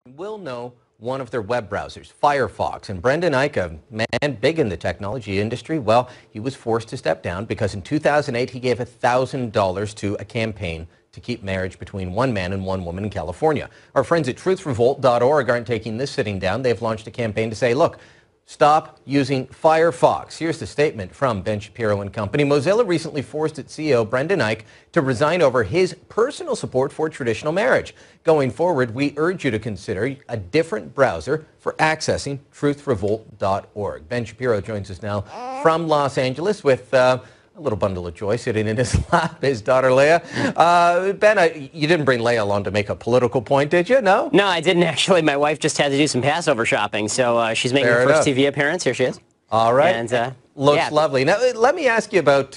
will know one of their web browsers, Firefox. And Brendan Eich, a man big in the technology industry, well, he was forced to step down because in 2008 he gave $1,000 to a campaign to keep marriage between one man and one woman in California. Our friends at truthrevolt.org aren't taking this sitting down. They've launched a campaign to say, look, stop using Firefox. Here's the statement from Ben Shapiro and company. Mozilla recently forced its CEO, Brendan Eich, to resign over his personal support for traditional marriage. Going forward, we urge you to consider a different browser for accessing truthrevolt.org. Ben Shapiro joins us now from Los Angeles with a little bundle of joy sitting in his lap, his daughter Leah. Ben, you didn't bring Leah along to make a political point, did you? No? No, I didn't actually. My wife just had to do some Passover shopping, so she's making her first TV appearance. Here she is. All right. And, looks lovely. Now, let me ask you about...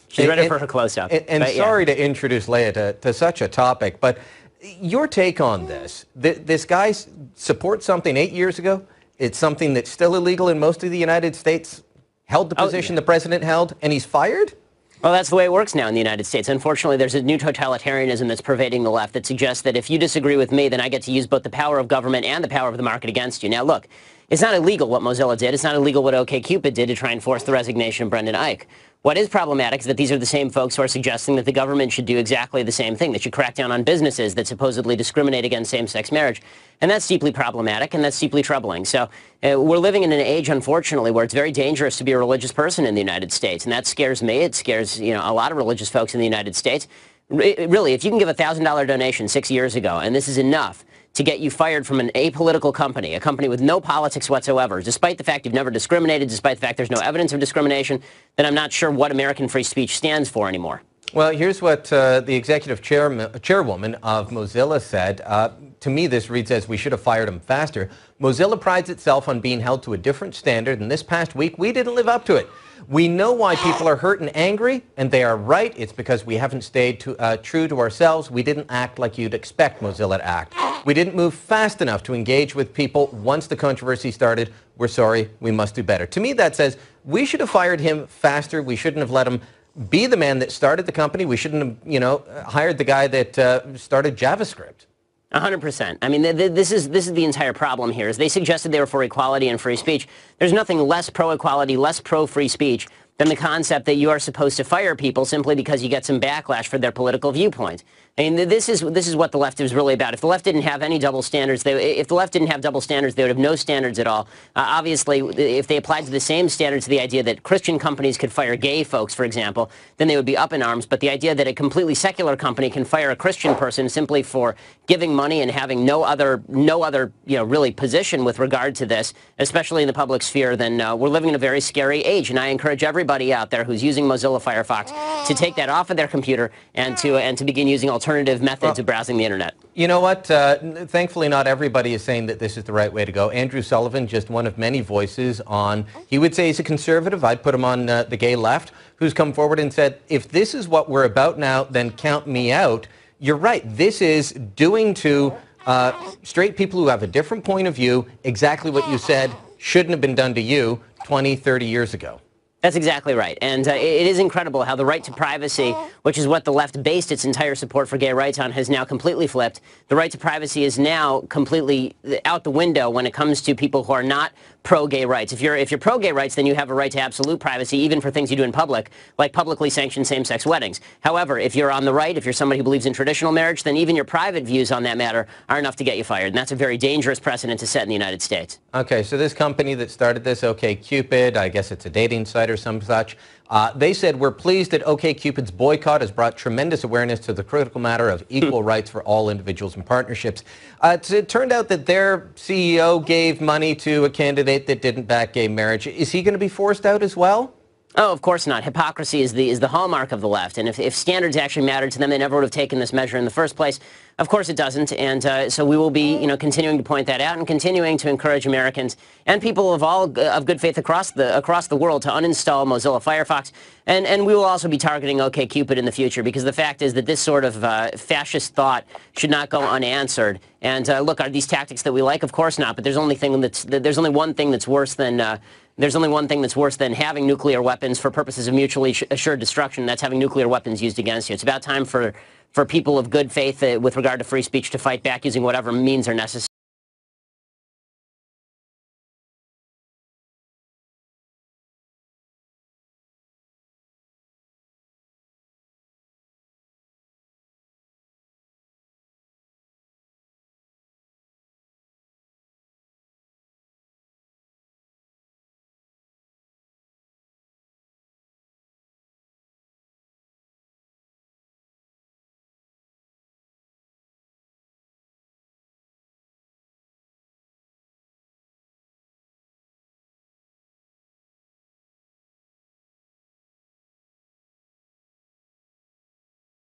she's ready for her close-up. And sorry to introduce Leah to such a topic, but your take on this. This guy supports something 8 years ago. It's something that's still illegal in most of the United States. Held the position the president held, and he's fired? Well, that's the way it works now in the United States. Unfortunately, there's a new totalitarianism that's pervading the left that suggests that if you disagree with me, then I get to use both the power of government and the power of the market against you. Now, look, it's not illegal what Mozilla did. It's not illegal what OkCupid did to try and force the resignation of Brendan Eich. What is problematic is that these are the same folks who are suggesting that the government should do exactly the same thing, that should crack down on businesses that supposedly discriminate against same-sex marriage. And that's deeply problematic, and that's deeply troubling. So we're living in an age, unfortunately, where it's very dangerous to be a religious person in the United States, and that scares me. It scares, a lot of religious folks in the United States. Really, if you can give a $1,000 donation 6 years ago, and this is enough to get you fired from an apolitical company, a company with no politics whatsoever, despite the fact you've never discriminated, despite the fact there's no evidence of discrimination, then I'm not sure what American free speech stands for anymore. Well, here's what the executive chairwoman of Mozilla said. To me, this reads as we should have fired him faster. Mozilla prides itself on being held to a different standard, and this past week, we didn't live up to it. We know why people are hurt and angry, and they are right. It's because we haven't stayed true to ourselves. We didn't act like you'd expect Mozilla to act. We didn't move fast enough to engage with people once the controversy started. We're sorry. We must do better. To me, that says we should have fired him faster. We shouldn't have let him be the man that started the company. We shouldn't have, hired the guy that started JavaScript. 100%. I mean, this is the entire problem here. Is they suggested they were for equality and free speech. There's nothing less pro-equality, less pro-free speech than the concept that you are supposed to fire people simply because you get some backlash for their political viewpoint. I mean, this is what the left is really about. If the left didn't have any double standards, if the left didn't have double standards, they would have no standards at all. Obviously, if they applied to the same standards to the idea that Christian companies could fire gay folks, for example, then they would be up in arms. But the idea that a completely secular company can fire a Christian person simply for giving money and having no other, really position with regard to this, especially in the public sphere, then we're living in a very scary age. And I encourage everybody out there who's using Mozilla Firefox to take that off of their computer and to begin using alternative methods of browsing the internet. You know what? Thankfully, not everybody is saying that this is the right way to go. Andrew Sullivan, just one of many voices on, he would say he's a conservative. I'd put him on the gay left, who's come forward and said, if this is what we're about now, then count me out. You're right. This is doing to straight people who have a different point of view exactly what you said shouldn't have been done to you 20, 30 years ago. That's exactly right. And it is incredible how the right to privacy, which is what the left based its entire support for gay rights on, has now completely flipped. The right to privacy is now completely out the window when it comes to people who are not pro-gay rights. If you're pro-gay rights, then you have a right to absolute privacy, even for things you do in public, like publicly sanctioned same-sex weddings. However, if you're on the right, if you're somebody who believes in traditional marriage, then even your private views on that matter are enough to get you fired. And that's a very dangerous precedent to set in the United States. Okay, so this company that started this, OkCupid, I guess it's a dating site or some such, they said, we're pleased that OkCupid's boycott has brought tremendous awareness to the critical matter of equal rights for all individuals and partnerships. It turned out that their CEO gave money to a candidate that didn't back gay marriage. Is he going to be forced out as well? Oh, of course not. Hypocrisy is the hallmark of the left. And if standards actually mattered to them, they never would have taken this measure in the first place. Of course it doesn't. And so we will be, continuing to point that out and continuing to encourage Americans and people of good faith across the world to uninstall Mozilla Firefox. And we will also be targeting OkCupid in the future, because the fact is that this sort of fascist thought should not go unanswered. And look, are these tactics that we like? Of course not. But there's only one thing that's worse than having nuclear weapons for purposes of mutually assured destruction. That's having nuclear weapons used against you. It's about time for people of good faith with regard to free speech to fight back using whatever means are necessary.